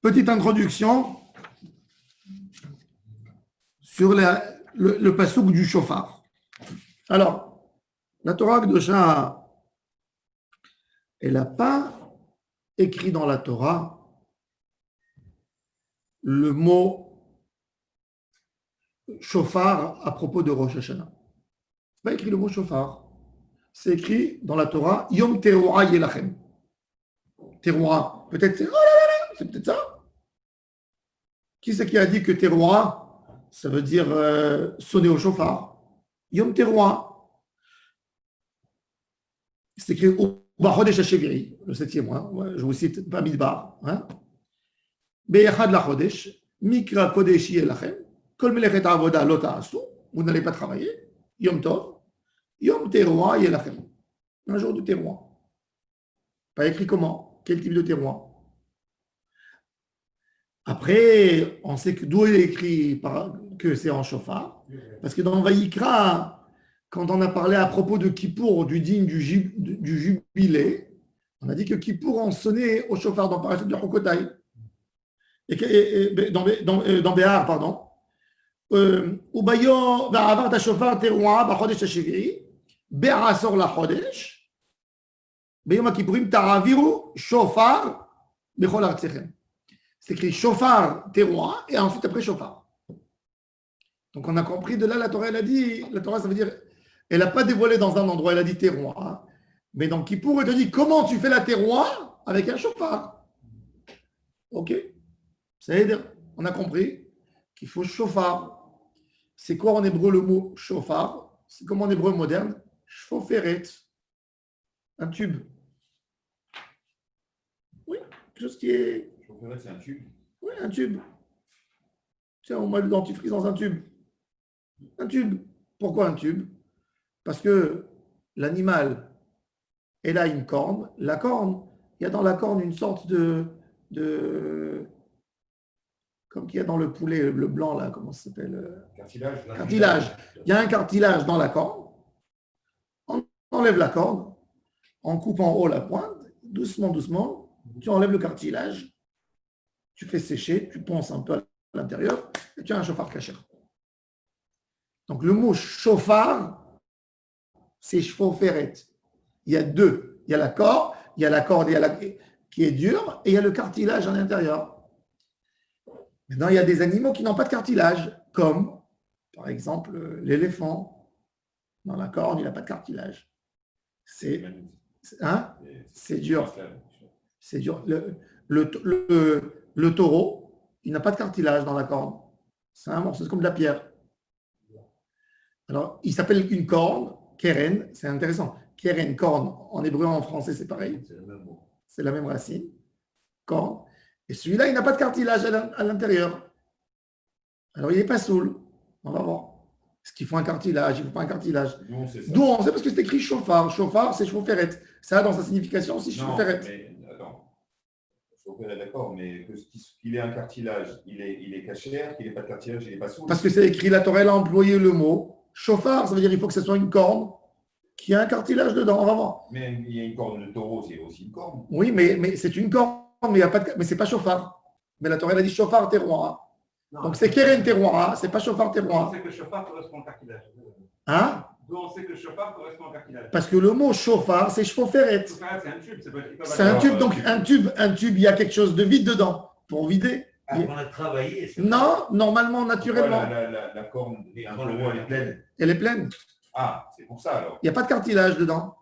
Petite introduction sur le passouk du shofar. Alors, la Torah Kedosha, elle n'a pas écrit dans la Torah le mot shofar à propos de Rosh Hashanah. C'est pas écrit le mot shofar. C'est écrit dans la Torah Yom Teruah Yelachem. Teruah, peut-être c'est, oh là là, c'est peut-être ça. Qui c'est qui a dit que Teruah, ça veut dire sonner au shofar? Yom Teruah. C'est écrit au Bachodesh HaSheviri, le 7e mois. Je vous cite Bamidbar. Be'echad lachodesh, Mikra Kodesh Yelachem, Kol Melechet Avoda Lo Ta'asu, vous n'allez pas travailler. Yom Tov, Yom Teruah Yelachem. Un jour de Teruah. Pas écrit comment? Quel type de Teruah? Après, on sait que d'où il est écrit que c'est en shofar. Parce que dans Vayikra, quand on a parlé à propos de Kippour, du digne du jubilé, on a dit que Kippour en sonnait au shofar dans Parashat de Chokotai. Et dans Béhar, pardon. Ubayo ba'avar ta shofar teruah b'chodesh hashiviri be'asor la chodesh b'yom ha'kippurim ta'aviru shofar b'chol artechem. C'est écrit shofar teruah et ensuite après shofar. Donc on a compris de là, la Torah elle a dit, la Torah ça veut dire, elle n'a pas dévoilé dans un endroit, elle a dit teruah, mais dans Kippour elle te dit comment tu fais la teruah avec un shofar. Ok, ça veut dire, on a compris qu'il faut shofar. C'est quoi en hébreu le mot shofar? C'est comme en hébreu moderne, shoferet, un tube. Oui, quelque chose qui est. Shoferet, c'est un tube. Oui, un tube. Tiens, on met le dentifrice dans un tube. Un tube. Pourquoi un tube? Parce que l'animal, elle a une corne. La corne, il y a dans la corne une sorte de comme qu'il y a dans le poulet, le blanc, là, comment ça s'appelle? Cartilage. Cartilage. Il y a un cartilage dans la corne. On enlève la corne, on coupe en haut la pointe, doucement, doucement, tu enlèves le cartilage, tu fais sécher, tu ponces un peu à l'intérieur, et tu as un shofar kasher. Donc le mot shofar, c'est shoferet. Il y a deux. Il y a la corde, qui est dure, et il y a le cartilage à l'intérieur. Maintenant, il y a des animaux qui n'ont pas de cartilage, comme, par exemple, l'éléphant. Dans la corne, il n'a pas de cartilage. C'est dur. C'est dur. Le taureau, il n'a pas de cartilage dans la corne. C'est un morceau, c'est comme de la pierre. Alors, il s'appelle une corne, keren, c'est intéressant. Keren, corne, en hébreu, en français, c'est pareil. C'est la même racine. Corne. Et celui-là, il n'a pas de cartilage à l'intérieur. Alors, il n'est pas saoul. On va voir. Est-ce qu'il faut un cartilage? Il ne faut pas un cartilage. D'où on sait parce que c'est écrit shofar. Shofar, c'est shoferet. Ça a dans sa signification aussi shoferet. Mais attends. Shoferet, d'accord, mais qu'il ait un cartilage, il est cachère, qu'il n'ait pas de cartilage, il n'est pas saoul. Parce que c'est écrit, la Torah a employé le mot shofar. Ça vece veut dire qu'il faut que ce soit une corne qui a un cartilage dedans. On va voir. Mais il y a une corne de taureau, c'est aussi une corne. Oui, mais c'est une corne. Mais ce n'est pas shofar. Mais la Torah a dit shofar teruah. Donc c'est keren teruah, c'est pas shofar teruah. D'où on sait que shofar correspond au cartilage. Hein? D'où on sait que shofar correspond au cartilage. Parce que le mot shofar, c'est shoferet. Shofar, c'est un tube. C'est un tube, donc un tube, il y a quelque chose de vide dedans pour vider. On a travaillé. Non, normalement, naturellement. La corne, un taureau, elle est pleine. Elle est pleine. Ah, c'est pour ça alors. Il n'y a pas de cartilage dedans.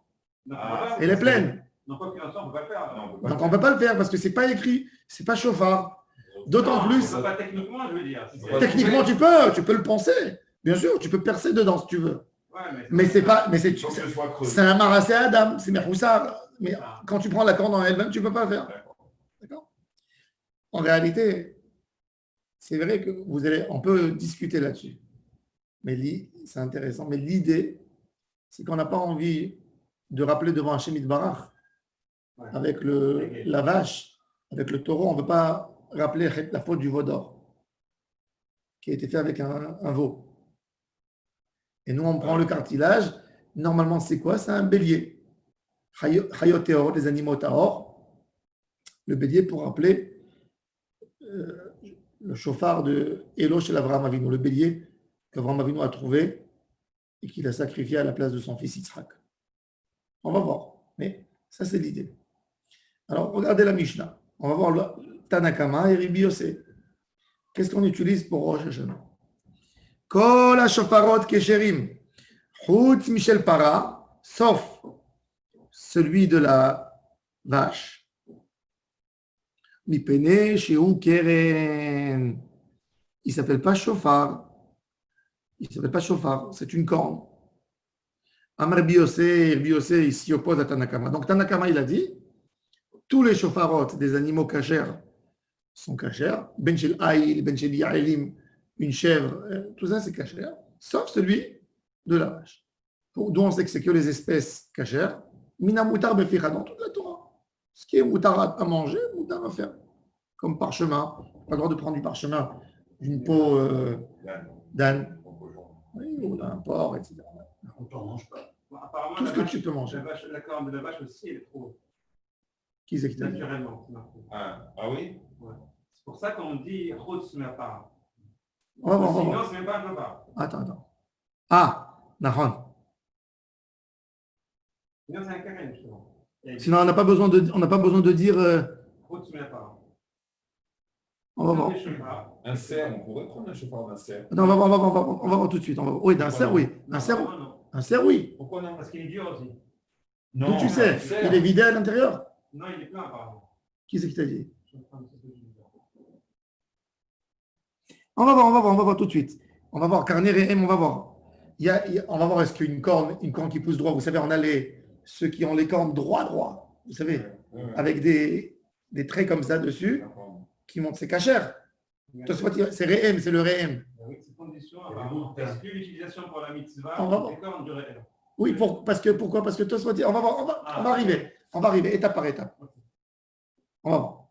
Elle est pleine. Non, quoi qu'il en soit, on ne peut pas le faire. Donc on ne peut pas le faire parce que ce n'est pas écrit, ce n'est pas shofar. D'autant plus. Pas techniquement, je veux dire. Techniquement, tu peux le penser. Bien sûr, tu peux percer dedans si tu veux. Ouais, mais c'est pas. Mais c'est un marassé Adam, c'est Merhoussar. Mais quand tu prends la corne en elle-même, tu ne peux pas le faire. D'accord? En réalité, c'est vrai que on peut discuter là-dessus. Mais c'est intéressant. Mais l'idée, c'est qu'on n'a pas envie de rappeler devant Hachem Yitbarach, avec la vache, avec le taureau, on ne veut pas rappeler la faute du veau d'or qui a été fait avec un veau. Et nous, on prend le cartilage. Normalement, c'est quoi? C'est un bélier. Chayot teor, les animaux taor. Le bélier pour rappeler le chauffard de Elosh et l'Avraham Avinu, le bélier qu'Avraham Avinu a trouvé et qu'il a sacrifié à la place de son fils Yitzhak. On va voir, mais ça c'est l'idée. Alors regardez la Mishnah. On va voir le Tanakama et Rabbi Yossé. Qu'est-ce qu'on utilise pour Rosh Hashanah? Kol ha-shofarot kesherim, chutz Michel Para, sauf celui de la vache. Mipene sheu keren. Il ne s'appelle pas chauffard. Il ne s'appelle pas chauffard, c'est une corne. Amar Rabbi Yossé, il s'y oppose à Tanakama. Donc Tanakama, il a dit, tous les chauffarotes des animaux cachers sont cachers. Ben shel aïl, ben shel ya'ilim, une chèvre, tout ça c'est cacher, sauf celui de la vache. D'où on sait que c'est que les espèces cachères. Mina moutar beficha, dans toute la Torah. Ce qui est moutar à manger, moutar à faire. Comme parchemin. Pas le droit de prendre du parchemin, d'une peau d'âne, oui, ou d'un porc, etc. On t'en mange pas. Bon, apparemment, Tout ce la que vache- tu peux manger. La corne de la vache aussi, elle est trop Qui c'est qui t'a dit? naturellement. c'est marqué. Ah oui? C'est pour ça qu'on dit chutz me'apara. On va voir, on va Sinon, voir. c'est même pas un chauffard. Attends. Ah, Nahon. Sinon, c'est un karen, justement. Sinon, on n'a pas besoin de dire. Chutz me'apara. On va voir. Des chauffards. Un cerf, on pourrait prendre un chauffard d'un cerf. Non, on va voir tout de suite. On va voir. Oui, d'un cerf, oui. Non, non. Un cerf, oui. Pourquoi non? Parce qu'il est dur aussi. D'où tu sais? un cerf. Il est vidé à l'intérieur. Non, il est plein, apparemment. Qui c'est qui t'a dit? Je vais prendre ce que je dis. On va voir tout de suite. On va voir, Carnet et M, on va voir. On va voir est-ce qu'une corne qui pousse droit, vous savez, on a ceux qui ont les cornes droit, vous savez, avec des traits comme ça dessus, qui montrent, c'est cachère. C'est Réhem, c'est le Réhem. Avec ces conditions, apparemment, exclut l'utilisation pour la mitzvah On va voir. des cornes du réel. Oui, pourquoi? Parce que Tosfot, on va voir, on va arriver, étape par étape. On va voir.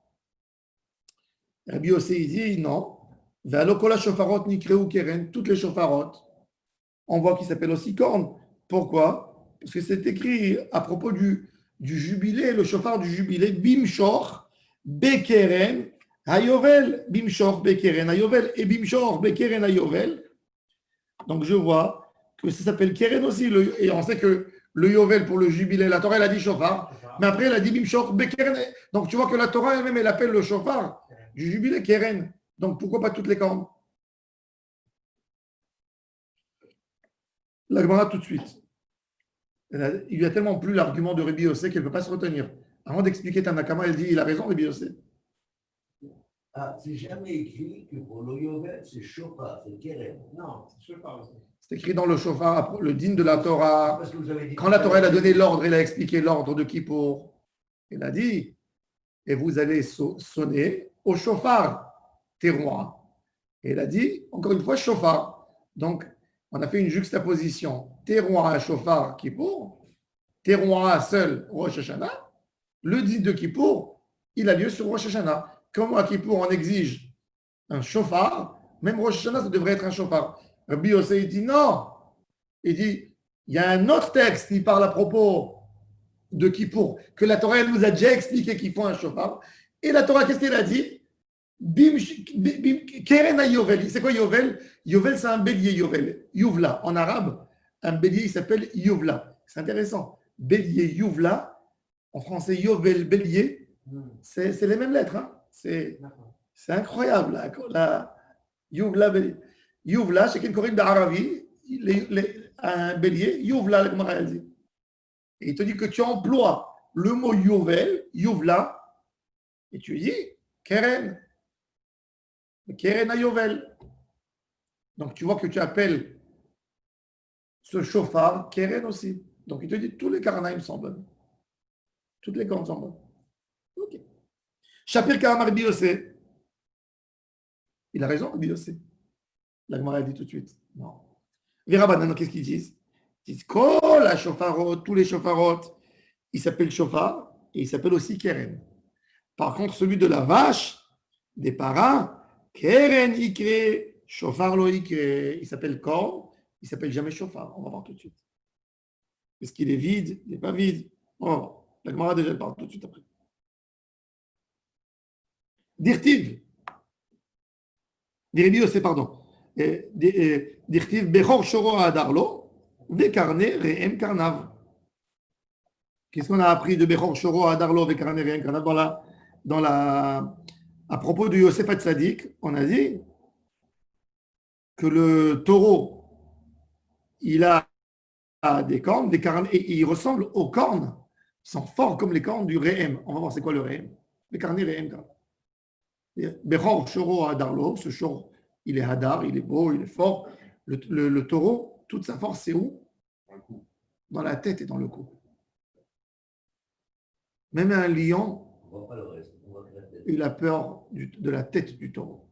Rabbi Yossé, il dit non. Ve'alokola shofarot nikreu keren, toutes les shofarot, on voit qu'ils s'appellent aussi cornes. Pourquoi? Parce que c'est écrit à propos du jubilé, le shofar du jubilé, Bimshor, Bekeren, Hayovel, Bimshor, Bekeren, Hayovel, et Bimshor, Bekeren, Hayovel. Donc je vois que ça s'appelle Keren aussi, et on sait que le Yovel pour le jubilé, la Torah elle a dit shofar, mais après elle a dit Bimshor, Bekeren. Donc tu vois que la Torah elle-même elle appelle le shofar du jubilé Keren. Donc pourquoi pas toutes les cornes? La Gemara tout de suite. Il lui a tellement plu l'argument de Rabbi Yossé qu'elle ne peut pas se retenir. Avant d'expliquer Tanakama, elle dit il a raison, Rabbi Yossé. Ah, c'est jamais écrit que pour le Yovel, c'est Chopin, c'est Keren. Non, c'est chauffard aussi. C'est écrit dans le shofar, le din de la Torah. Parce que vous avez dit Quand la Torah elle a donné l'ordre, elle a expliqué l'ordre de Kippour. Elle a dit et vous allez sonner au shofar, terroir. Et elle a dit, encore une fois, shofar. Donc, on a fait une juxtaposition. Terroir, shofar, Kippour. Terroir seul, Rosh Hashanah. Le din de Kippour, il a lieu sur Rosh Hashanah. Comme à Kippour, on exige un shofar, même Rosh Hashanah, ça devrait être un shofar. Rabbi Yossé, il dit non. Il dit, il y a un autre texte qui parle à propos de Kippour, que la Torah elle nous a déjà expliqué qu'il faut un shofar. Et la Torah, qu'est-ce qu'elle a dit? Keren à Yovel. C'est quoi Yovel? Yovel, c'est un bélier, Yovel. Youvla. En arabe, un bélier, il s'appelle Youvla. C'est intéressant. Bélier, Youvla. En français, Yovel, bélier. C'est les mêmes lettres. Hein? C'est incroyable. La Youvla, bélier. Youvla, c'est qu'une corrige d'Arabi. Un bélier, Youvla, le Gemara elle dit. Et il te dit que tu emploies le mot Yovel, Youvla, et tu dis Keren. Keren à Yovel. Donc tu vois que tu appelles ce chauffard Keren aussi. Donc il te dit tous les Karanaïm sont bonnes. Toutes les cornes sont bonnes. Ok. Shapir Karamar Rabbi Yossé. Il a raison, Rabbi Yossé. La Gemara dit tout de suite. Non. Vera Banano, qu'est-ce qu'ils disent? Ils disent Kol la chauffarot, tous les chauffarot, il s'appelle chauffard et il s'appelle aussi Keren. Par contre, celui de la vache, des parents, Keren Ikre, chauffard lo Ikre, il s'appelle corne, il s'appelle jamais chauffard. On va voir tout de suite. Est-ce qu'il est vide? Il n'est pas vide. On va voir. La Gemara déjà parle tout de suite après. Dirtiv. Rabbi Yosef, pardon. D'Irtiv Bechor Shoro Adarlo, Vekarne Re'em Karnav. Qu'est-ce qu'on a appris de Bechor Shoro Adarlo, Vekarne Re'em Karnav à propos de Yosef Hatzadik, on a dit que le taureau, il a des cornes, et il ressemble aux cornes, ils sont forts comme les cornes du Re'em. On va voir c'est quoi le Re'em. Vekarne Re'em Karnav. Bechor Shoro Adarlo, ce shor, il est hadar, il est beau, il est fort. Le taureau, toute sa force, c'est où? Dans la tête et dans le cou. Même un lion, il a peur de la tête du taureau.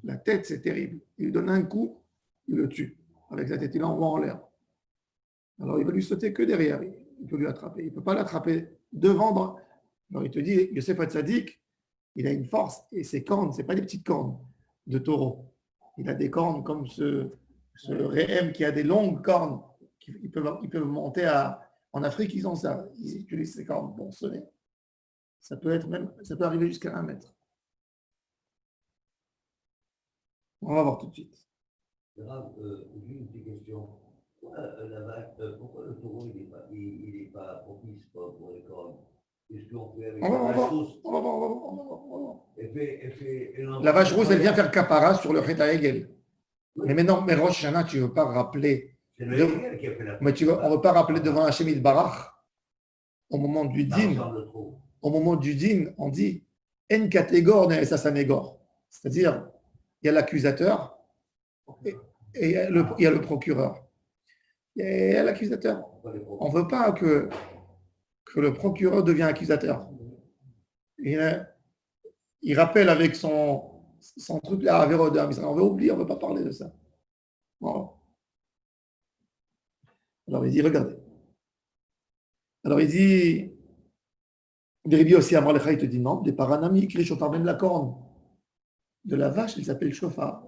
La tête, c'est terrible. Il lui donne un coup, il le tue. Avec la tête, il l'envoie en l'air. Alors, il va lui sauter que derrière. Il peut lui attraper. Il ne peut pas l'attraper devant. Alors, il te dit, Yosef Hatzadik, il a une force. Et ses cornes, ce n'est pas des petites cornes de taureau. Il a des cornes comme ce Re'em qui a des longues cornes. Ils peuvent monter en Afrique, ils ont ça. Ils utilisent ces cornes pour sonner. Ça peut arriver jusqu'à 1 mètre. On va voir tout de suite. Grave, j'ai une petite question. Pourquoi le taureau il n'est pas propice pour les cornes? Qu'est-ce qu'on fait avec la vache rousse? On va voir. La La vache rousse, elle vient faire capara sur le Chet HaEgel. Mais maintenant, mais Rosh Hashanah, tu ne veux pas rappeler. C'est le Hegel qui a fait la Mais on ne veut pas rappeler devant Hachem Yitbarach, au moment du din. Au moment du din, on dit En catégor ne sasanégor. C'est-à-dire, il y a l'accusateur et il y a le procureur. Il y a l'accusateur. On ne veut pas que le procureur devienne accusateur. Il rappelle avec son truc là, Avérodam. On veut oublier, on ne veut pas parler de ça. Bon. Alors il dit, regardez. Alors il dit, Rabbi aussi à Marlecha, il te dit non, des paranami, écrit chauffard, même la corne de la vache, elle s'appelle chauffard.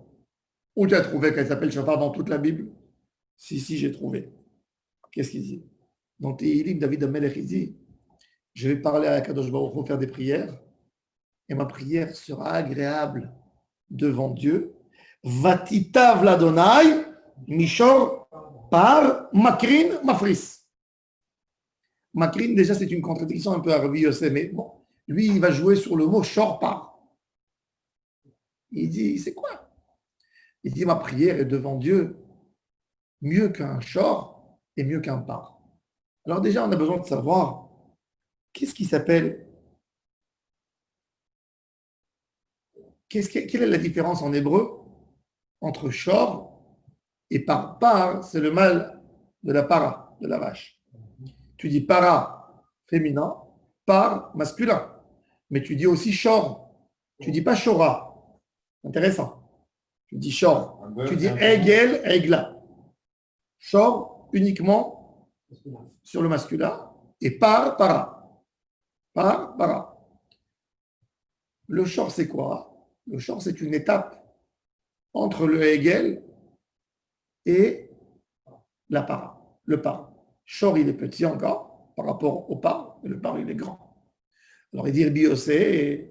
Où tu as trouvé qu'elle s'appelle chauffard dans toute la Bible? Si, j'ai trouvé. Qu'est-ce qu'il dit? Dans Tehillim, David Amelech, il dit, je vais parler à Kadosh Baruch Hu, faire des prières, et ma prière sera agréable devant Dieu. Vatitav l'Adonai, Mishor par Makrin Mafris. Makrin, déjà, c'est une contradiction un peu à Rabbi Yosef, mais bon, lui, il va jouer sur le mot shor par. Il dit, c'est quoi? Il dit, ma prière est devant Dieu mieux qu'un shor et mieux qu'un par. Alors déjà, on a besoin de savoir qu'est-ce qui s'appelle. Quelle est la différence en hébreu entre shor et par? Par, c'est le mâle de la para, de la vache. Tu dis para féminin, par masculin. Mais tu dis aussi shor. Tu dis pas shora. Intéressant. Tu dis shor. Tu dis egel, egla. Shor uniquement sur le masculin et par, para. Par, para. Le shor, c'est quoi? Le shor, c'est une étape entre le egel et la para, le par. Shor, il est petit encore par rapport au par, et le par, il est grand. Alors, il dit Rabbi Yosef,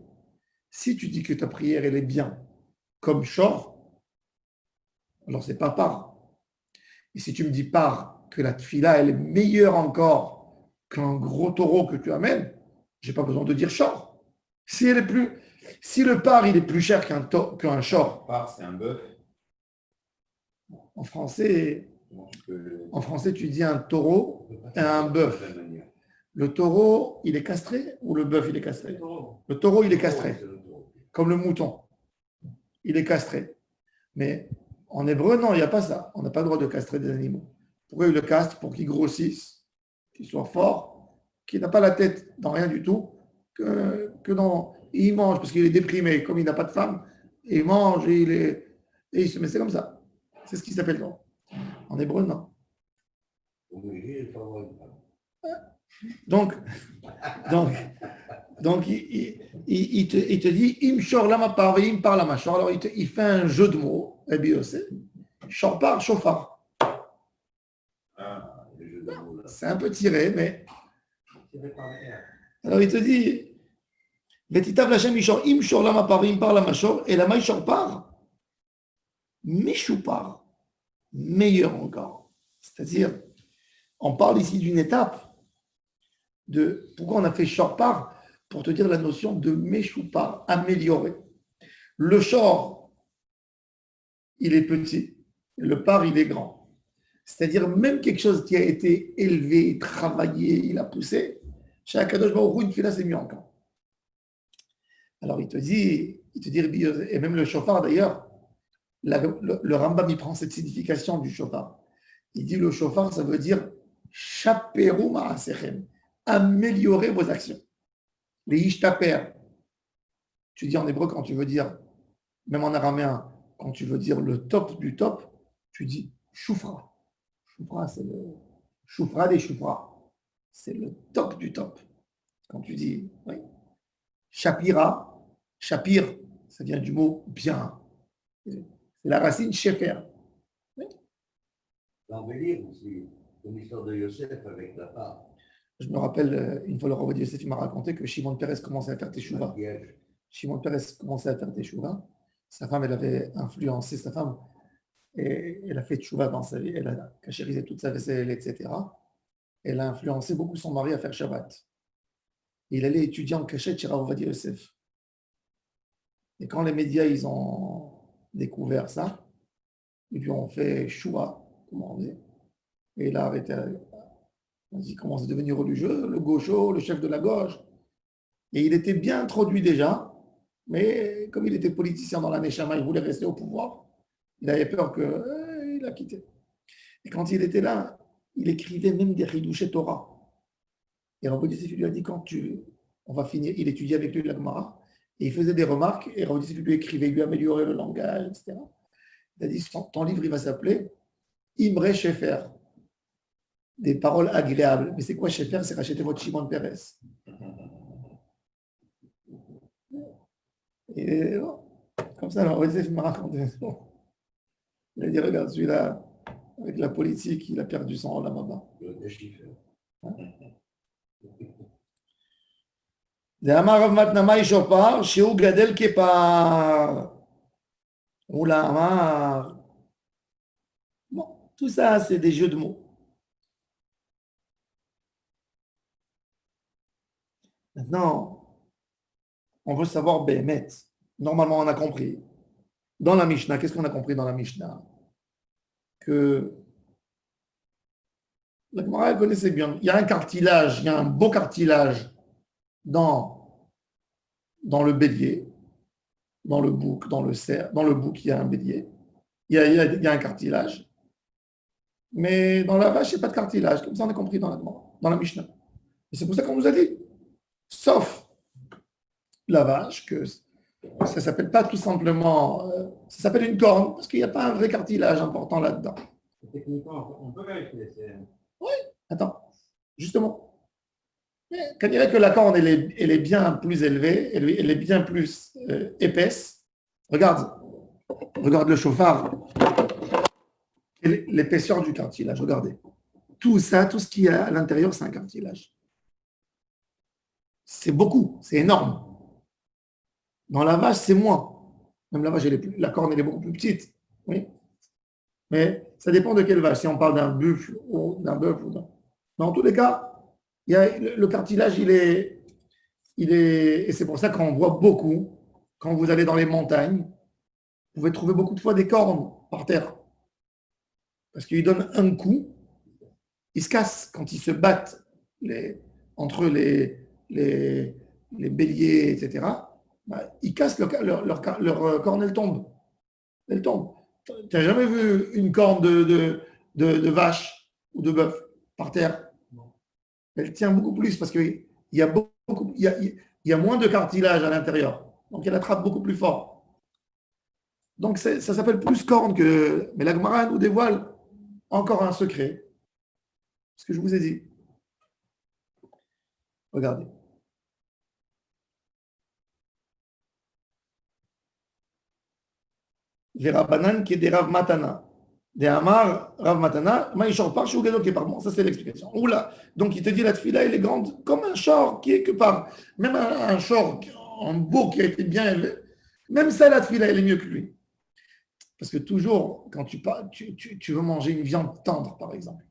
si tu dis que ta prière, elle est bien comme shor, alors c'est pas par. Et si tu me dis par, que la tfila, elle est meilleure encore qu'un gros taureau que tu amènes, j'ai pas besoin de dire shor. Si le par, il est plus cher qu'un shor. Par, c'est un bœuf. En français, tu dis un taureau et un bœuf. Le taureau, il est castré ou le bœuf, il est castré? Le taureau, il est castré. Comme le mouton. Il est castré. Mais en hébreu, non, il n'y a pas ça. On n'a pas le droit de castrer des animaux. Pourquoi il le castre? Pour qu'ils grossissent, qu'ils soient forts, qu'il n'a pas la tête dans rien du tout, il mange parce qu'il est déprimé. Comme il n'a pas de femme, il mange et il se met. C'est comme ça. C'est ce qui s'appelle non. En hébreu, non. Donc il te dit im shor lama par im par lama shor. Alors il fait un jeu de mots, Rabbi Yosef, shor par shofar. C'est un peu tiré, mais alors il te dit vetitav lachem ishor im shor lama par im par lama shor et lama ishor par. Meshupar, meilleur encore. C'est-à-dire, on parle ici d'une étape de pourquoi on a fait shorpar pour te dire la notion de Meshupar, améliorer. Le shor, il est petit, et le par, il est grand. C'est-à-dire, même quelque chose qui a été élevé, travaillé, il a poussé, chez Akadosh Baruch Hu, une fila, c'est mieux encore. Alors, il te dit, et même le shofar d'ailleurs, le Rambam, il prend cette signification du shofar. Il dit le shofar, ça veut dire chaperu ma'asechem, améliorer vos actions. Les ishtaper, tu dis en hébreu quand tu veux dire, même en araméen, quand tu veux dire le top du top, tu dis choufra. Choufra, c'est le choufra des choufra. C'est le top du top. Quand tu dis, oui. Shapira, shapir, ça vient du mot bien. C'est la racine shefer. Oui. L'embellir aussi, comme l'histoire de Yosef avec la part. Je me rappelle, une fois le Rav Yosef m'a raconté que Shimon Peres commençait à faire teshuva. Shimon Peres commençait à faire teshuva. Sa femme, elle avait influencé sa femme et elle a fait teshuva dans sa vie. Elle a cachérisé toute sa vaisselle, etc. Elle a influencé beaucoup son mari à faire Shabbat. Il allait étudier en cachette chez Rav Yosef. Et quand les médias ils ont découvert ça, ils lui ont fait choua, comment on dit, et il a arrêté. Il commence à devenir religieux, le gaucho, le chef de la gauche. Et il était bien introduit déjà, mais comme il était politicien dans la Neshama, il voulait rester au pouvoir. Il avait peur qu'il a quitté. Et quand il était là, il écrivait même des Ridouché Torah. Et Rav Yosef lui a dit, on va finir, il étudiait avec lui la Gemara, et il faisait des remarques, et Rav Yosef lui écrivait, il lui améliorait le langage, etc. Il a dit, ton livre, il va s'appeler Imre Shefer. Des paroles agréables. Mais c'est quoi Shefer? C'est racheter votre Shimon Peres. Et bon, comme ça, Rav Yosef m'a raconté. Il a dit, regarde, celui-là, avec la politique, il a perdu son rôle là-bas. דאמר רב מתנמי שופר שהוא גדל כפר. Oula Amar. Bon, tout ça, c'est des jeux de mots. Maintenant, on veut savoir Béhémet. Normalement, on a compris. Dans la Mishnah, qu'est-ce qu'on a compris dans la Mishnah? Que la Gemara connaissait bien. Il y a un cartilage, il y a un beau cartilage dans le bélier, dans le bouc, dans le cerf. Dans le bouc, il y a un bélier. Il y a un cartilage. Mais dans la vache, il n'y a pas de cartilage. Comme ça, on a compris dans la Mishnah. Et c'est pour ça qu'on nous a dit, sauf la vache, que ça ne s'appelle pas tout simplement, ça s'appelle une corne, parce qu'il n'y a pas un vrai cartilage important là-dedans. Techniquement, on peut vérifier. Oui, attends, justement. Quand il y a que la corne, elle est bien plus élevée, elle est bien plus épaisse. Regarde le chauffard, l'épaisseur du cartilage, regardez. Tout ça, tout ce qu'il y a à l'intérieur, c'est un cartilage. C'est beaucoup, c'est énorme. Dans la vache, c'est moins. Même la vache, la corne, elle est beaucoup plus petite. Oui. Mais ça dépend de quelle vache. Si on parle d'un buffle ou d'un bœuf ou d'un... Dans tous les cas, le cartilage, il est... Et c'est pour ça qu'on voit beaucoup, quand vous allez dans les montagnes, vous pouvez trouver beaucoup de fois des cornes par terre. Parce qu'ils donnent un coup, ils se cassent quand ils se battent entre les béliers, etc. Bah, ils cassent leur corne, elle tombe. Elle tombe. Tu n'as jamais vu une corne de vache ou de bœuf par terre? Elle tient beaucoup plus parce qu'il y a moins de cartilage à l'intérieur. Donc elle attrape beaucoup plus fort. Donc ça s'appelle plus corne que... Mais la Gemara nous dévoile encore un secret. Ce que je vous ai dit. Regardez. Les Rabbanan qui est des Rav Matana. Des Amar, Rav Matana, Maïchor par Shougadol qui est par moi. Ça, c'est l'explication. Oula. Donc, il te dit la tefila, elle est grande comme un short qui est que par. Même un short en beau qui a été bien élevé. Même ça, la tefila, elle est mieux que lui. Parce que toujours, quand tu veux manger une viande tendre, par exemple,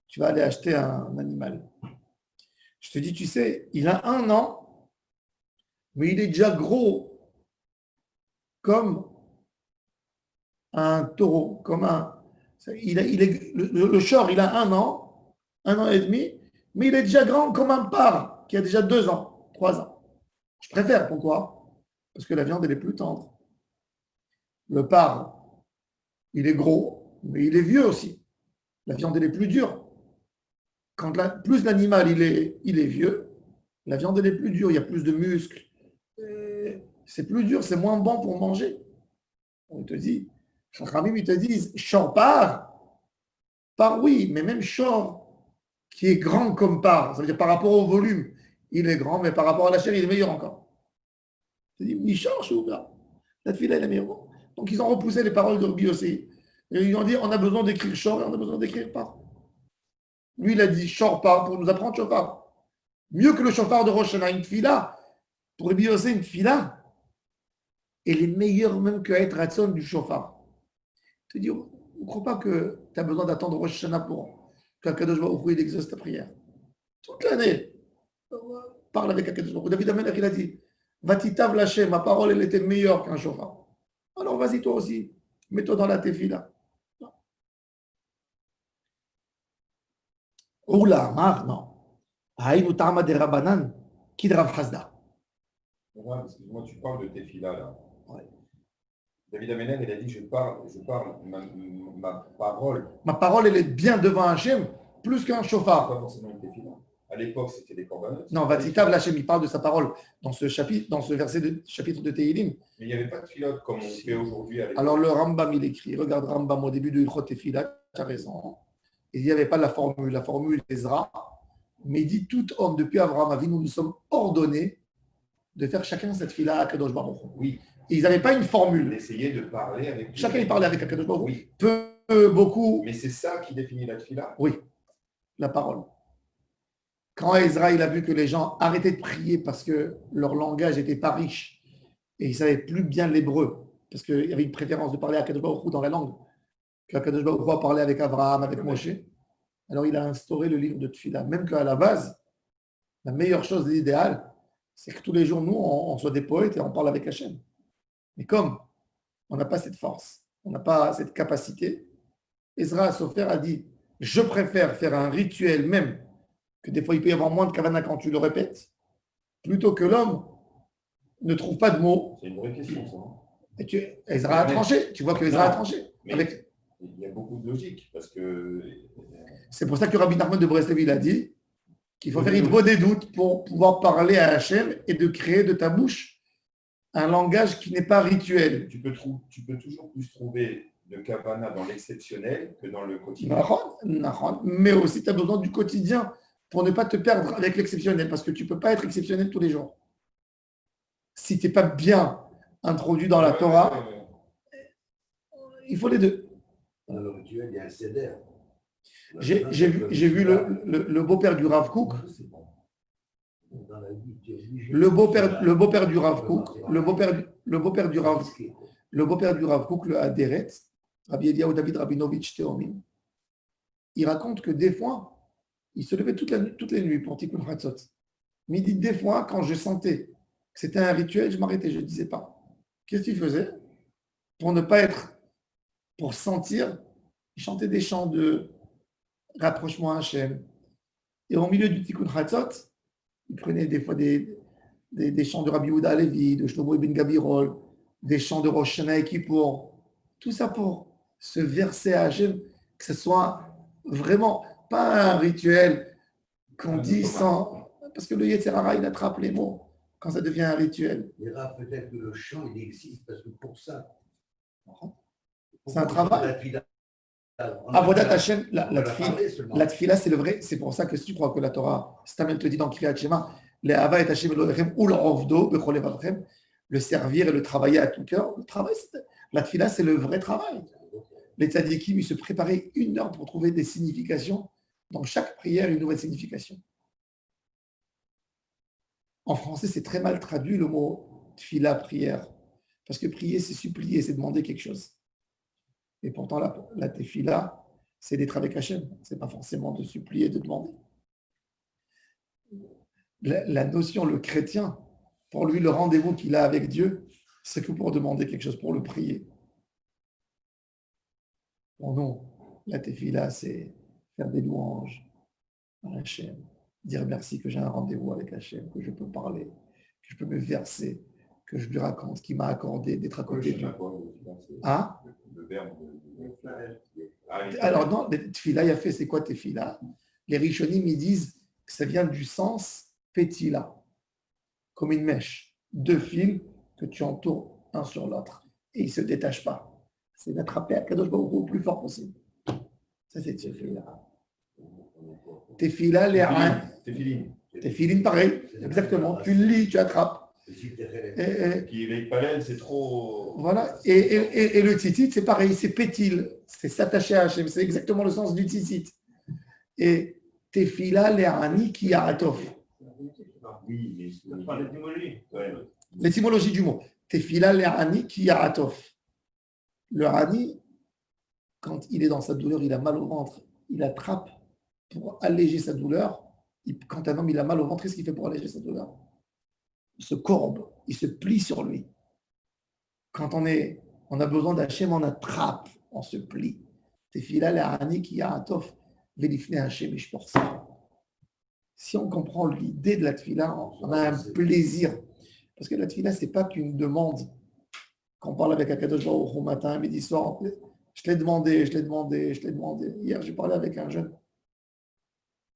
tu vas aller acheter un animal. Je te dis, tu sais, il a 1 an, mais il est déjà gros comme un taureau, comme un. Le short, il a 1 an et demi, mais il est déjà grand comme un parc qui a déjà 2 ans, 3 ans. Je préfère, pourquoi? Parce que la viande, elle est plus tendre. Le parc, il est gros, mais il est vieux aussi. La viande, elle est plus dure. Plus l'animal, il est vieux, la viande, elle est plus dure, il y a plus de muscles. C'est plus dur, c'est moins bon pour manger. On te dit, Chachamim, ils te disent, short par oui, mais même short qui est grand comme par, ça veut dire par rapport au volume, il est grand, mais par rapport à la chair, il est meilleur encore. Tu dis, Michor, Chouga, la fille, elle est meilleure. Donc, ils ont repoussé les paroles de Rabbi aussi. Et ils ont dit, on a besoin d'écrire short et on a besoin d'écrire par. Lui, il a dit short par pour nous apprendre shofar. Mieux que le shofar de Rosh Hashanah, une tfila. Pour Rabbi Yossi, une tfila, elle est meilleure même que être Ratson du shofar. Tu dis, on ne croit pas que tu as besoin d'attendre Rosh Hashanah pour qu'Akadosh Baruch Hu, il exauce ta prière. Toute l'année, parle avec Akadosh Baruch Hu. David Amelech, il a dit, Vatitav Lachem, ma parole, elle était meilleure qu'un shofar. Alors vas-y toi aussi, mets-toi dans la tefila. Oula, Amar, non. Haïnu Ta'ama de Rabbanan, Kid Rav Hasda. Excuse-moi, tu parles de tes filles-là. Là. Ouais. David Aménel, il a dit je parle ma parole. Ma parole, elle est bien devant Hachem, plus qu'un shofar. Pas forcément une tefila. À l'époque, c'était des corbanotes. Non, Vatitav Lachem, il parle de sa parole dans ce chapitre, dans ce chapitre de Tehilim. Mais il n'y avait pas de filote comme on fait aujourd'hui. Alors le Rambam, il écrit, regarde Rambam au début de Ilchot Tefila, tu as raison. Il n'y avait pas la formule Ezra, mais il dit tout homme depuis Abraham Avinu, nous sommes ordonnés de faire chacun cette fila à Kadosh Baruch Hu. Oui. Et ils n'avaient pas une formule. D'essayer de parler avec. Chacun il parlait avec Kadosh Baruch Hu. Oui. Peu, beaucoup. Mais c'est ça qui définit la fila. Oui, la parole. Quand Ezra il a vu que les gens arrêtaient de prier parce que leur langage n'était pas riche et ils ne savaient plus bien l'hébreu, parce qu'il y avait une préférence de parler à Kadosh Baruch Hu dans la langue, qu'Akadosh Baruch Hu a parlé avec Abraham, avec Moshe. Alors il a instauré le livre de Tfila. Même qu'à la base, la meilleure chose, l'idéal, c'est que tous les jours, nous, on soit des poètes et on parle avec Hachem. Mais comme on n'a pas cette force, on n'a pas cette capacité, Ezra Sofer a dit, je préfère faire un rituel même, que des fois il peut y avoir moins de kavana quand tu le répètes, plutôt que l'homme ne trouve pas de mots. C'est une vraie question, ça. Et Ezra a tranché. Tu vois que Ezra a tranché. Il y a beaucoup de logique, parce que... C'est pour ça que Rabbi Nachman de Breslev, il a dit qu'il faut faire hydro des doutes pour pouvoir parler à Hachem et de créer de ta bouche un langage qui n'est pas rituel. Tu peux toujours plus trouver de kavana dans l'exceptionnel que dans le quotidien. Mais aussi, tu as besoin du quotidien pour ne pas te perdre avec l'exceptionnel, parce que tu ne peux pas être exceptionnel tous les jours. Si tu n'es pas bien introduit dans la Torah, il faut les deux. Dans le rituel, il y a un céder. J'ai vu le beau-père du Rav Kook. Le beau-père du Rav Kook, le beau-père du Rav Kook, le Aderet, Rabbi Eliyahu David Rabinovitch Teomin, il raconte que des fois, il se levait toutes les nuits pour Tikkun Chatzot. Mais il dit des fois, quand je sentais que c'était un rituel, je m'arrêtais, je ne disais pas. Qu'est-ce qu'il faisait? Pour sentir, il chantait des chants de rapprochement à Hachem. Et au milieu du Tikkun Chatzot, il prenait des fois des chants de Rabbi Yehuda Halevi, de Shlomo Ibn Gabirol, des chants de Rosh Hashanah et Kippour. Tout ça pour se verser à Hachem, que ce soit vraiment pas un rituel qu'on dit sans... Parce que le Yetzer Hara, il attrape les mots quand ça devient un rituel. Il y aura peut-être que le chant, il existe, parce que pour ça... C'est un travail. Avodat Hashem, la tfila, c'est le vrai. C'est pour ça que si tu crois que la Torah, Stamel te dit dans Kriyat Shema, le Ava et Hashem Elohechem ou le Rovdo, Bechol Evavchem, le servir et le travailler à tout cœur. Le travail, la tfila, c'est le vrai travail. Les tzadikim, ils se préparaient 1 heure pour trouver des significations. Dans chaque prière, une nouvelle signification. En français, c'est très mal traduit le mot tfila, prière. Parce que prier, c'est supplier, c'est demander quelque chose. Et pourtant, la tefila, c'est d'être avec Hachem. Ce n'est pas forcément de supplier, de demander. La notion, le chrétien, pour lui, le rendez-vous qu'il a avec Dieu, c'est que pour demander quelque chose, pour le prier. Pour nous, la tefila, c'est faire des louanges à Hachem, dire merci que j'ai un rendez-vous avec Hachem, que je peux parler, que je peux me verser, que je lui raconte ce qu'il m'a accordé d'être à côté de lui. Hein? Le verbe Alors, non, les tefila, il a fait, c'est quoi tefila? Les Rishonim, ils disent que ça vient du sens pétila, comme une mèche, deux fils que tu entoures un sur l'autre et ils ne se détachent pas. C'est d'attraper à Kadosh Baruch Hu au plus fort possible. Ça, c'est tefila. Tefila, les reins. Tefilin, pareil, exactement. Tu le lis, tu attrapes. Puis les palais, c'est trop. Voilà. Et le tzitzit, c'est pareil, c'est pétil, c'est s'attacher à Hachem. C'est exactement le sens du tzitzit. Et tefila, les rani qui aratof. Oui, mais Je parle d'étymologie. Ouais. L'étymologie du mot. Tefila, les rani qui aratof. Le rani, quand il est dans sa douleur, il a mal au ventre, il attrape pour alléger sa douleur. Quand un homme il a mal au ventre, qu'est-ce qu'il fait pour alléger sa douleur? Il se courbe, il se plie sur lui. Quand on a besoin d'Hachem, on attrape, on se plie. Tefila le'ani ki ya'atof velifnei Hachem ishporsa. Si on comprend l'idée de la tefila, on a un plaisir. Parce que la tefila, ce n'est pas qu'une demande. Quand on parle avec Akadosh Baruch Hu matin, midi, soir, je te l'ai demandé, je te l'ai demandé, je te l'ai demandé. Hier, j'ai parlé avec un jeune.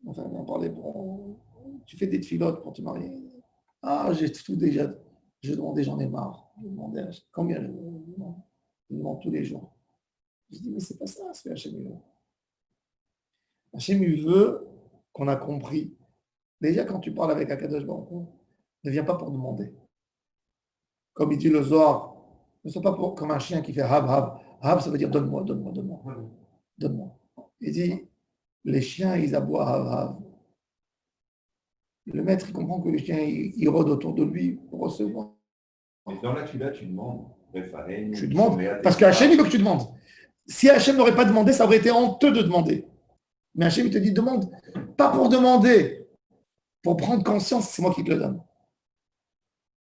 Enfin, on parlait, bon, tu fais des tefilotes pour te marier. Ah, j'ai tout déjà. Je demandais, j'en ai marre. Je demandais combien je demande tous les jours. Je dis, mais c'est pas ça, ce que Hachem veut. Hachem veut qu'on a compris. Déjà, quand tu parles avec Akadosh Baruch Hu, ne viens pas pour demander. Comme il dit le Zohar, ne sois pas comme un chien qui fait hab, hab. Hab, ça veut dire donne-moi, donne-moi, donne-moi. Donne-moi. Il dit, les chiens, ils aboient hab, hab. Le maître, il comprend que le chien, il rôde autour de lui pour recevoir. Mais dans la tefila, tu demandes. Tu demandes, parce que Hachem, il veut que tu demandes. Si Hachem n'aurait pas demandé, ça aurait été honteux de demander. Mais Hachem, il te dit, demande, pas pour demander, pour prendre conscience, c'est moi qui te le donne.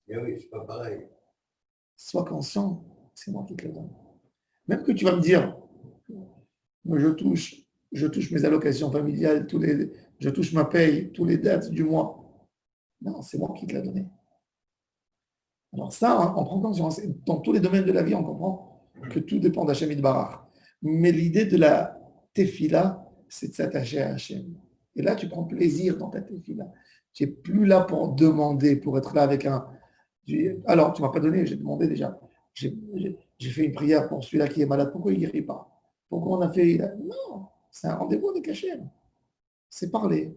Et oui, c'est pas pareil. Sois conscient, c'est moi qui te le donne. Même que tu vas me dire, moi, je touche mes allocations familiales, je touche ma paye, tous les dates du mois. Non, c'est moi qui te l'ai donné. Alors ça, on prend conscience. Dans tous les domaines de la vie, on comprend que tout dépend d'Hachem Yitbarach. Mais l'idée de la tefila, c'est de s'attacher à Hachem. Et là, tu prends plaisir dans ta tefila. Tu n'es plus là pour demander, pour être là avec un... Alors, tu ne m'as pas donné, j'ai demandé déjà. J'ai fait une prière pour celui-là qui est malade. Pourquoi il ne guérit pas? Pourquoi on a fait... Non, c'est un rendez-vous avec Hachem. C'est parler.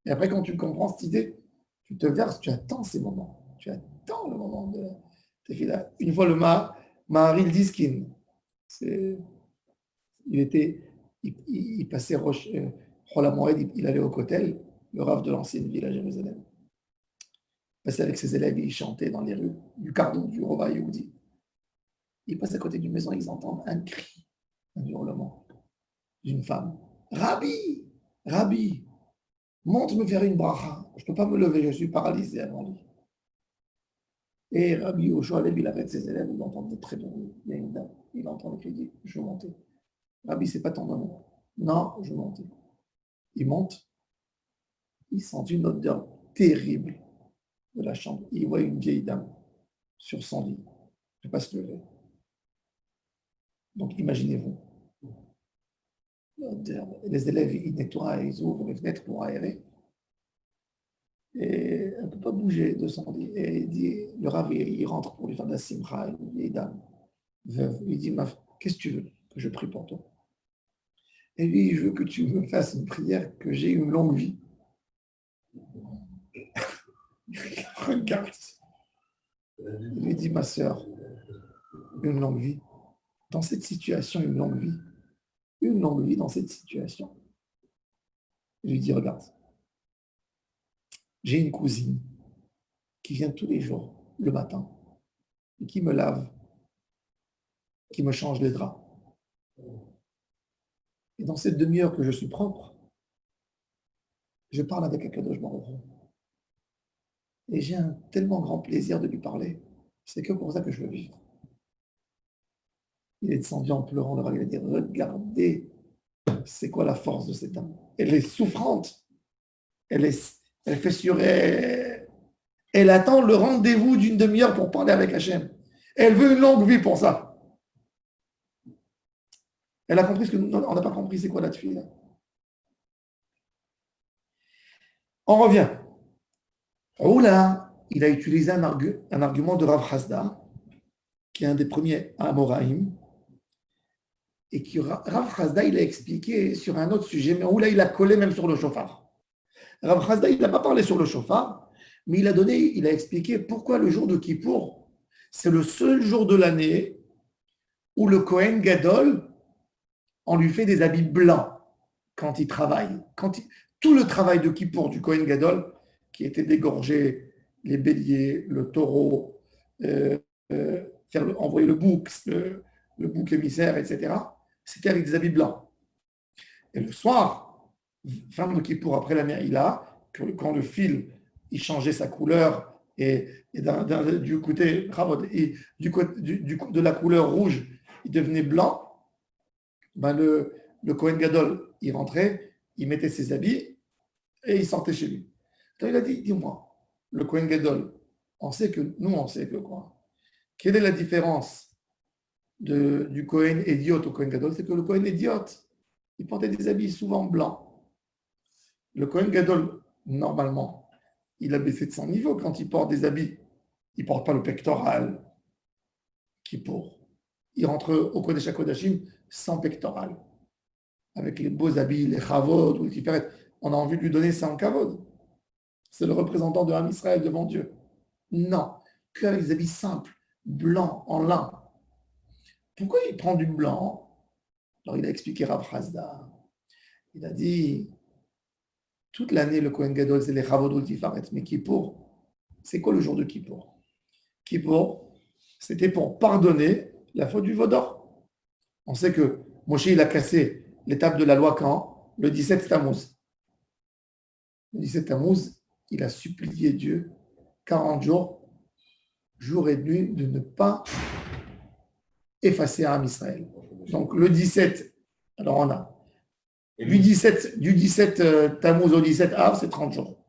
Et après, quand tu comprends cette idée, tu te verses, tu attends ces moments. Tu attends le moment de la tefila. Une fois, le Maharil Diskin, il passait Rola Moed, il allait au Kotel, le rave de l'ancienne ville à Jérusalem. Il passait avec ses élèves, il chantait dans les rues du Cardon, du Rova Yehoudi. Il passe à côté d'une maison, ils entendent un cri, un hurlement d'une femme. Rabbi, Rabbi, monte me faire une bracha. Je ne peux pas me lever, je suis paralysé avant lui. Et Rabbi Yoshua Lev, il arrête ses élèves, il entend très bien. Il y a une dame, il entend le cri, il dit, je veux monter. Rabbi, c'est pas ton nom. Non, je veux monter. Il monte, il sent une odeur terrible de la chambre. Il voit une vieille dame sur son lit. Je ne peux pas se lever. Donc imaginez-vous. L'odeur. Les élèves, ils nettoient, ils ouvrent les fenêtres pour aérer. Et elle ne peut pas bouger de son lit. Et il dit, le rav, il rentre pour lui faire de la simcha, une vieille dame, veuve. Il dit, qu'est-ce que tu veux que je prie pour toi? Et lui, je veux que tu me fasses une prière, que j'ai une longue vie. Regarde. Il lui dit, ma sœur, une longue vie. Dans cette situation, une longue vie. Une longue vie dans cette situation. Il lui dit, regarde. J'ai une cousine qui vient tous les jours, le matin, et qui me lave, qui me change les draps. Et dans cette demi-heure que je suis propre, je parle avec Akadosh Baruch Hu. Et j'ai un tellement grand plaisir de lui parler. C'est que pour ça que je veux vivre. Il est descendu en pleurant, il a dit, regardez, c'est quoi la force de cette âme. Elle est souffrante. Elle fait sur elle. Elle attend le rendez-vous d'une demi-heure pour parler avec Hachem. Elle veut une longue vie pour ça. Elle a compris ce que nous, on n'a pas compris, c'est quoi la tefila. On revient. Oula, il a utilisé un argument de Rav Hasda, qui est un des premiers Amoraïm, et qui Rav Hasda, il a expliqué sur un autre sujet, mais Oula, il a collé même sur le chauffard. Rav Hasda, il n'a pas parlé sur le chauffard, mais il a expliqué pourquoi le jour de Kippour, c'est le seul jour de l'année où le Kohen Gadol, on lui fait des habits blancs quand il travaille. Tout le travail de Kippour du Kohen Gadol, qui était d'égorger les béliers, le taureau, envoyer le bouc émissaire, etc., c'était avec des habits blancs. Et le soir, fin de Kippour, après la Me'ila, quand le fil il changeait sa couleur et du côté de la couleur rouge, il devenait blanc, ben le Kohen Gadol, il rentrait, il mettait ses habits et il sortait chez lui. Donc il a dit, dis-moi, le Kohen Gadol, on sait que quoi? Quelle est la différence du Kohen Idiot au Kohen Gadol? C'est que le Kohen Idiot, il portait des habits souvent blancs. Le Kohen Gadol, normalement, il a baissé de son niveau quand il porte des habits. Il ne porte pas le pectoral il rentre au Kodesh HaKodashim sans pectoral, avec les beaux habits, les chavod ou les tiferet. On a envie de lui donner ça en kavod. C'est le représentant de Ham Israël devant Dieu. Non, qu'avec des habits simples, blancs, en lin. Pourquoi il prend du blanc? Alors il a expliqué Rav Hasda. Il a dit, toute l'année, le Kohen Gadol, c'est les chavod ou les tiferet. Mais Kippour, c'est quoi le jour de Kippour? Kippour, c'était pour pardonner la faute du Vaudor. On sait que Moshe, il a cassé l'étape de la loi quand? Le 17 Tammuz. Le 17 Tammuz, il a supplié Dieu 40 jours, jour et nuit, de ne pas effacer Am Israël. Donc le 17, alors on a du 17 Tammuz au 17 Av, c'est 30 jours.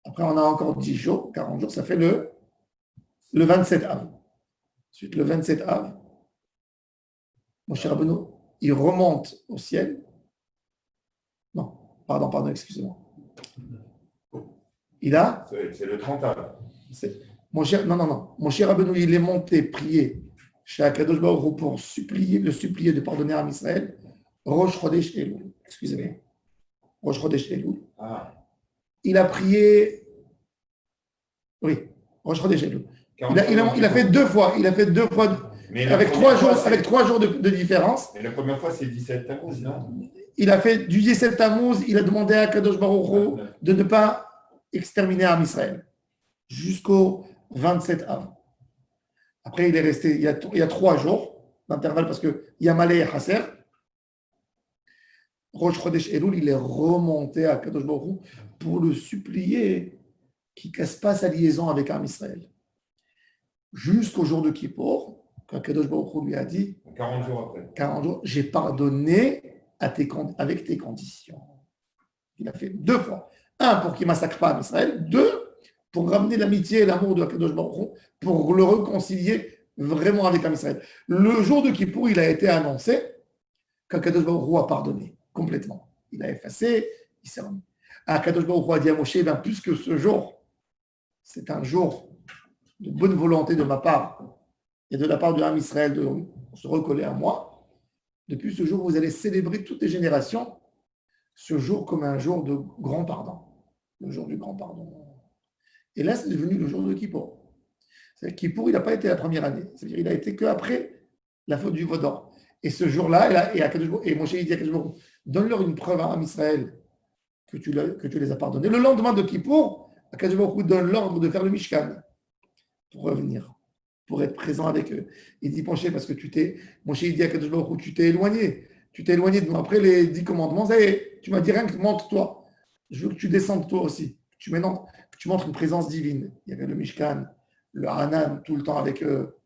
Après, on a encore 10 jours, 40 jours, ça fait le 27 Av. Ensuite, le 27 Av, Moshe Rabbeinu, il remonte au ciel. Non, pardon, excusez-moi. C'est le 30 Av. Non. Moshe Rabbeinu, il est monté prier chez Akadosh Baruch Hu pour le supplier de pardonner à Israël. Rosh Chodesh Elul. Excusez-moi. Rosh Chodesh Elul. Ah. Il a prié. Oui, Rosh Chodesh Elul. Il a fait deux fois. Avec 3 jours de différence. Et la première fois, c'est 17 Tammuz, non? Il a fait du 17 Tammuz, il a demandé à Kadosh Baruch Hu de ne pas exterminer Am Israël jusqu'au 27 Av. Après, il est resté, il y a 3 jours d'intervalle parce qu'il y a Malé et Chasser. Rosh Chodesh Elul, il est remonté à Kadosh Baruch Hu pour le supplier qu'il ne casse pas sa liaison avec Am Israël. Jusqu'au jour de Kippour, quand Kadosh Baruch Hu lui a dit 40 jours après. 40 jours, j'ai pardonné avec tes conditions. Il a fait 2 fois. 1 pour qu'il ne massacre pas Am Israël. 2 pour ramener l'amitié et l'amour de Kadosh Baruch Hu, pour le réconcilier vraiment avec Am Israël. Le jour de Kippour, il a été annoncé qu'Akadosh Baruch Hu a pardonné complètement. Il a effacé, il s'est remis. Akadosh Baruch Hu a dit à Moshe, plus que ce jour, c'est un jour de bonne volonté de ma part et de la part de Am Israël de se recoller à moi. Depuis ce jour, vous allez célébrer toutes les générations ce jour comme un jour de grand pardon. Le jour du grand pardon. Et là, c'est devenu le jour de Kippour. C'est-à-dire Kippour, il n'a pas été la première année. C'est-à-dire qu'il a été qu'après la faute du Vaudor. Et ce jour-là, et Moshe dit à Akadosh Baruch Hu, donne-leur une preuve à Am Israël que tu les as pardonnés. Le lendemain de Kippour, Akadosh Baruch Hu donne l'ordre de faire le Mishkan pour revenir. pour être présent avec eux. Il dit, Moshe, parce que Moshe, il dit à Kadosh Baruch Hu, tu t'es éloigné. Tu t'es éloigné de nous. Après les 10 commandements, ça y est, tu m'as dit rien que monte-toi. Je veux que tu descendes toi aussi. Que tu montres une présence divine. Il y avait le Mishkan, le Hanan, tout le temps avec eux,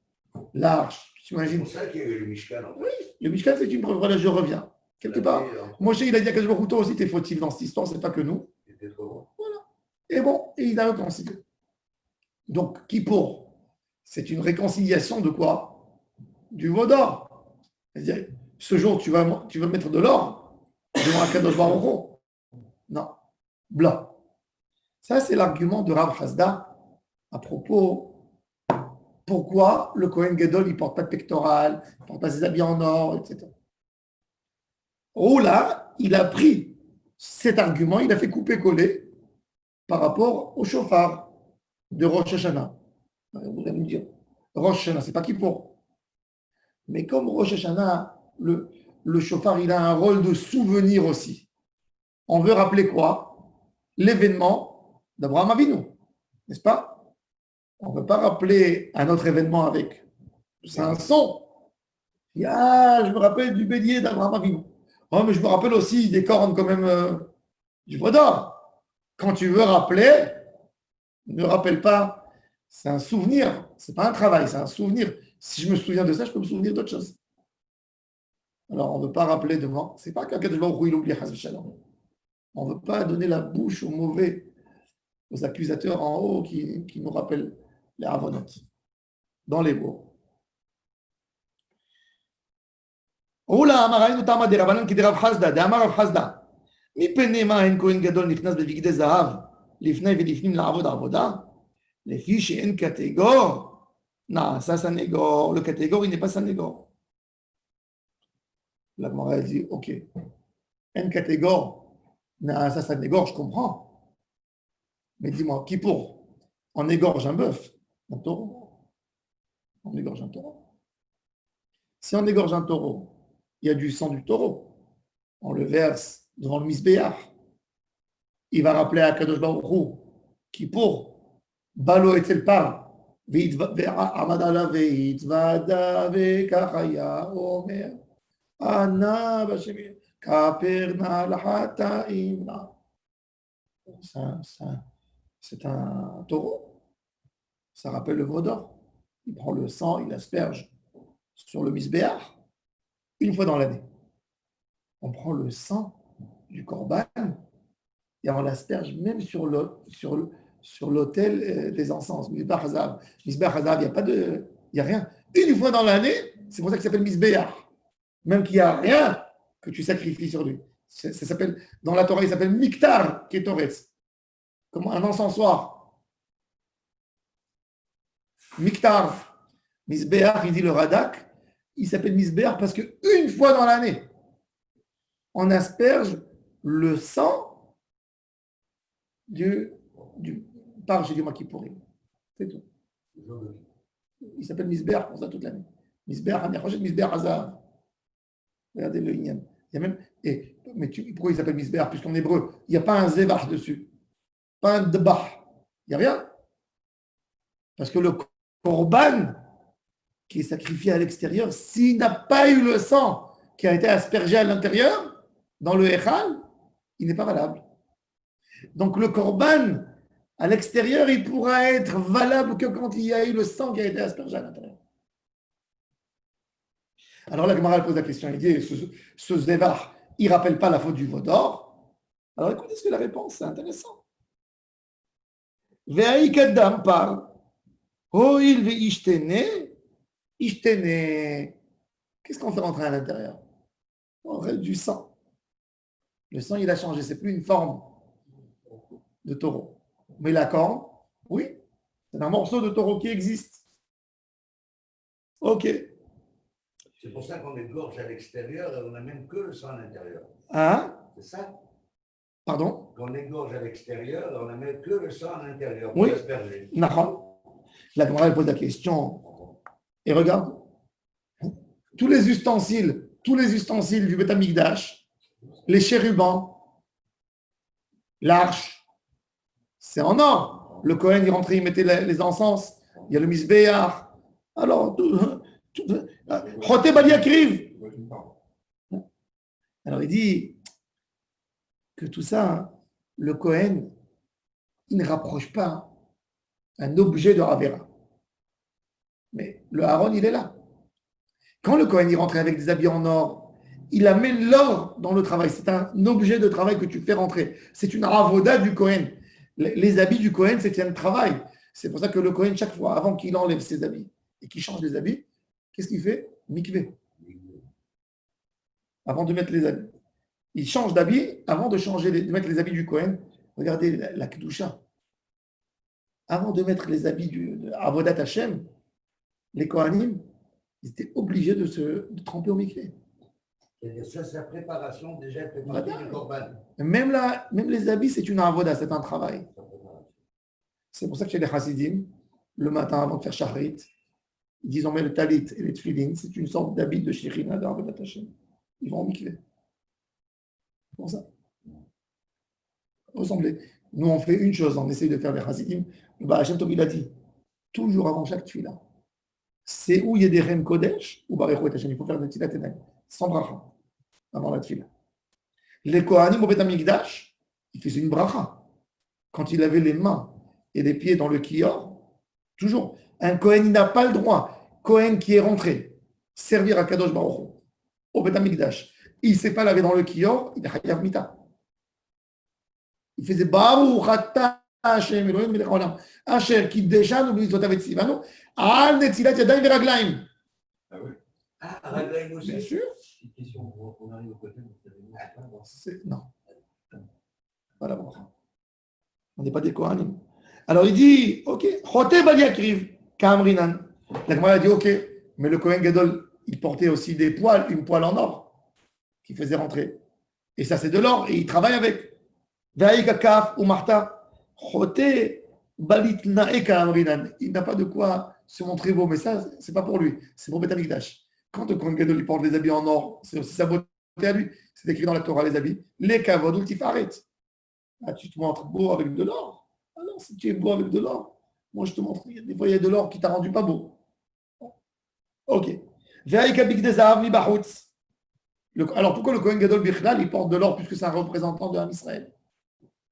l'arche. Tu C'est imagines? pour ça qu'il y a eu le Mishkan. En fait. Oui, le Mishkan, c'est une preuve. Voilà, je reviens. Quelque part. Moshe, il a dit à Kadosh Baruch Hu, toi aussi, t'es fautif dans cette histoire, c'est pas que nous. C'était trop bon. Et bon, et il a réconcilié. Donc, Kippour, c'est une réconciliation de quoi? Du veau d'or. C'est-à-dire, ce jour, tu vas mettre de l'or devant un Kadosh Baruch Hu. Non, blanc. Ça, c'est l'argument de Rav Hasda à propos pourquoi le Kohen Gadol, il ne porte pas de pectoral, il ne porte pas ses habits en or, etc. Là, il a pris cet argument, il a fait couper-coller par rapport au chauffard de Rosh Hashanah. Vous allez me dire, Rosh Hashanah, c'est pas Kippour. Mais comme Rosh Hashanah, le chauffard, il a un rôle de souvenir aussi. On veut rappeler quoi? L'événement d'Abraham Avinu, n'est-ce pas? On ne veut pas rappeler un autre événement avec. C'est un son. Je me rappelle du bélier d'Abraham Avinu. Oh, mais je me rappelle aussi des cornes quand même du veau d'or. Quand tu veux rappeler, ne rappelle pas. C'est un souvenir. C'est pas un travail, c'est un souvenir. Si je me souviens de ça, je peux me souvenir d'autre chose. Alors, on ne veut pas rappeler devant. C'est pas qu'un cas de où il oublie Haz Shalom. On ne veut pas donner la bouche aux mauvais, aux accusateurs en haut qui nous rappellent les avonotes dans les mots. Oula, Amaraïnu Tama de Rabbanan qui de Rav Hasda, de Amar Rav Hasda. Mi penema en Kohen Gadol nichnas bevigde zahav, lifnei velifnim la'avod avoda, לפי שאין קטגור, נעשה סנגור, le catégore, il n'est pas סנגור. La Gemara elle dit, ok, un catégore, na'asa סנגור, je comprends. Mais dis-moi, qui pour? On égorge un bœuf, un taureau. On égorge un taureau. Si on égorge un taureau, il y a du sang du taureau. On le verse devant le misbéach. Il va rappeler à Kadosh Baruch Hu, qui pour Balo etzel par, ועמד עליו והתוודה וכך היה אומר, ענה בשם כפר נא לחטאים נא. C'est un taureau. Ça rappelle le veau d'or. Il prend le sang, il asperge sur le misbéach une fois dans l'année. On prend le sang du corban et on l'asperge même sur l'autel des encens. Misbéach Hazav. Misbéach Hazav, il n'y a rien. Une fois dans l'année, c'est pour ça qu'il s'appelle misbéach. Même qu'il n'y a rien que tu sacrifies sur lui. Ça s'appelle, dans la Torah, il s'appelle miktar ketoretz. Comme un encensoir. Miktar. Misbéach, il dit le Radak, il s'appelle misbéach parce qu'une fois dans l'année, on asperge le sang du par j'ai dit moi qui pourrit. C'est tout. Il s'appelle misbéach pour ça toute l'année. Misbéach, misbéach Hazav. Regardez le Inyan. Il y a même, pourquoi il s'appelle misbéach? Puisqu'en hébreu, il n'y a pas un zevach dessus. Pas un debach. Il n'y a rien. Parce que le korban qui est sacrifié à l'extérieur, s'il n'a pas eu le sang qui a été aspergé à l'intérieur, dans le Echal, il n'est pas valable. Donc le korban, à l'extérieur, il pourra être valable que quand il y a eu le sang qui a été aspergé à l'intérieur. Alors la Gemara pose la question, il dit, ce zévar, il ne rappelle pas la faute du veau d'or? Alors écoutez ce que la réponse, c'est intéressant. Ve'aïkadam parle, Ho'il ve'ishtene, ishtene. Qu'est-ce qu'on fait rentrer à l'intérieur? On reste du sang. Le sang, il a changé, c'est plus une forme de taureau. Mais la corne, oui, c'est un morceau de taureau qui existe. Ok. C'est pour ça qu'on égorge à l'extérieur et on n'a même que le sang à l'intérieur. Hein? C'est ça? Pardon? Qu'on égorge à l'extérieur et on n'a même que le sang à l'intérieur. Oui. Asperger. La Gemara pose la question. Et regarde, tous les ustensiles du Beth Amikdash, les chérubins, l'arche, c'est en or. Le Kohen, il rentrait, il mettait les encens. Il y a le misbéach. Alors, Choté Bali Akriv. Moi, je me parle. Alors, il dit que tout ça, le Kohen, il ne rapproche pas un objet de Ravera. Mais le Aaron, il est là. Quand le Kohen, il rentre avec des habits en or, il amène l'or dans le travail. C'est un objet de travail que tu fais rentrer. C'est une avoda du Kohen. Les habits du Kohen, c'est un travail. C'est pour ça que le Kohen, chaque fois, avant qu'il enlève ses habits et qu'il change les habits, qu'est-ce qu'il fait? Mikvé. Avant de mettre les habits. Il change d'habit avant de mettre les habits du Kohen. Regardez la Kedusha. Avant de mettre les habits de Avodat Hashem, les Kohanim, ils étaient obligés de tremper au mikvé. C'est-à-dire ça, c'est la préparation, déjà, elle fait partie du korban. Même les habits, c'est une avoda, c'est un travail. C'est pour ça que chez les Hasidim, le matin, avant de faire Shachrit, ils disent on met le talit et les tfilin, c'est une sorte d'habit de Shirina, d'Avodat Hashem. Ils vont au mikvé. C'est pour ça. Ressemblez. Nous, on fait une chose, on essaye de faire les Hasidim. Hashem Tov, il a dit, toujours avant chaque tfila, c'est où il y a des Rem Kodesh ou Baruch Hu Hashem, il faut faire des tfilat tenaim, sans bracha, avant la tfila. Les Kohanim au Bet HaMikdash, il faisait une bracha. Quand il avait les mains et les pieds dans le kior, toujours, un Kohen, il n'a pas le droit, Kohen qui est rentré, servir à Kadosh Baruch Hu, au Bet HaMikdash, il ne s'est pas lavé dans le kior, il est Hayav Mita. Il faisait Baruch Ata Hashem Elohim Melech Haolam Asher Kiddeshanu b'mitzvotav v'tzivanu al netzilat yadayim v'raglayim. Ah oui. Ah, Raglaïm aussi. Bien sûr. Une question, on arrive au côté. Non. Voilà, bon. On n'est pas des Kohanim. Alors il dit, ok, Choté Bali Akriv, Kamrinan. La Gemara a dit, ok, mais le Kohen Gadol, il portait aussi des poils, une poêle en or, qui faisait rentrer. Et ça, c'est de l'or, et il travaille avec. Ve'aïka ou Martha, Choté Balit Nae Kamrinan. Il n'a pas de quoi se montrer beau, mais ça, c'est pas pour lui, c'est pour Bet HaMikdash. Quand le Kohen Gadol, il porte des habits en or, c'est aussi sa beauté à lui. C'est écrit dans la Torah, les habits. Les kavod ou tifaret. Ah, tu te montres beau avec de l'or. Alors, si tu es beau avec de l'or, moi je te montre, des fois il y a de l'or qui t'a rendu pas beau. Ok. Alors pourquoi le Kohen Gadol Bichlal, il porte de l'or puisque c'est un représentant de l'Am Israël?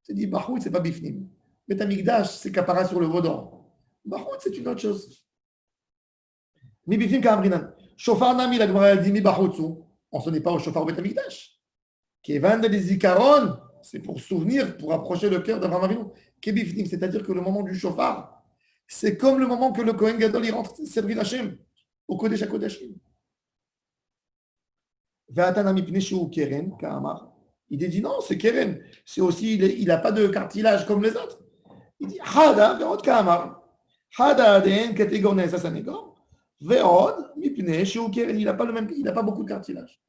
C'est dit, Bachout, c'est pas Bifnim. Bet HaMikdash, c'est capara sur le Vaudan. Bachout, c'est une autre chose. Mi Bifnim Kamrinan. Shofar Nami, la Gemara dit, Mi Bachoutsu. On ne n'est pas au Shofar Bet HaMikdash. Kevan de Zikaron, c'est pour souvenir, pour approcher le cœur d'Avraham Avinu. Kebifnim, c'est-à-dire que le moment du Shofar, c'est comme le moment que le Kohen Gadol il rentre servir Hashem au Kodesh HaKodashim. Ve'atanami Pneshu Keren, Ka'amar. Il dit non, c'est Keren. C'est aussi, il n'a pas de cartilage comme les autres. Il dit Hada, Ve'od Ka'amar. Hada Aden, Kategor Ne'esa Sanegor. Ve'od, Mipneshu Keren. Il n'a pas le même, il n'a pas beaucoup de cartilage.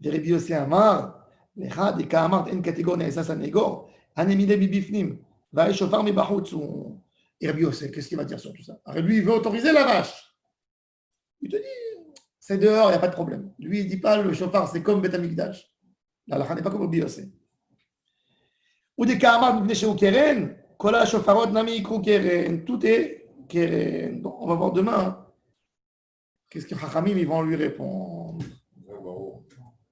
Rabbi Yossi Amar, l'Echad et Ka'amar en Kategor Ne'esa Sanegor. Hanemide Bibifnim. Va Shofar Mibachutz. Et Rabbi Yossi, qu'est-ce qu'il va dire sur tout ça? Alors lui, il veut autoriser la vache. Il te dit c'est dehors, il n'y a pas de problème. Lui, il ne dit pas le chauffard, c'est comme Bet HaMikdash. La halakha n'est pas comme Rabbi Yossi. Ou des Ka'amar Mipnei Shehu Keren, Kola Shofarot Nami Ikru Keren. Tout est Keren. Donc, on va voir demain. Qu'est-ce que Chachamim ils vont lui répondre?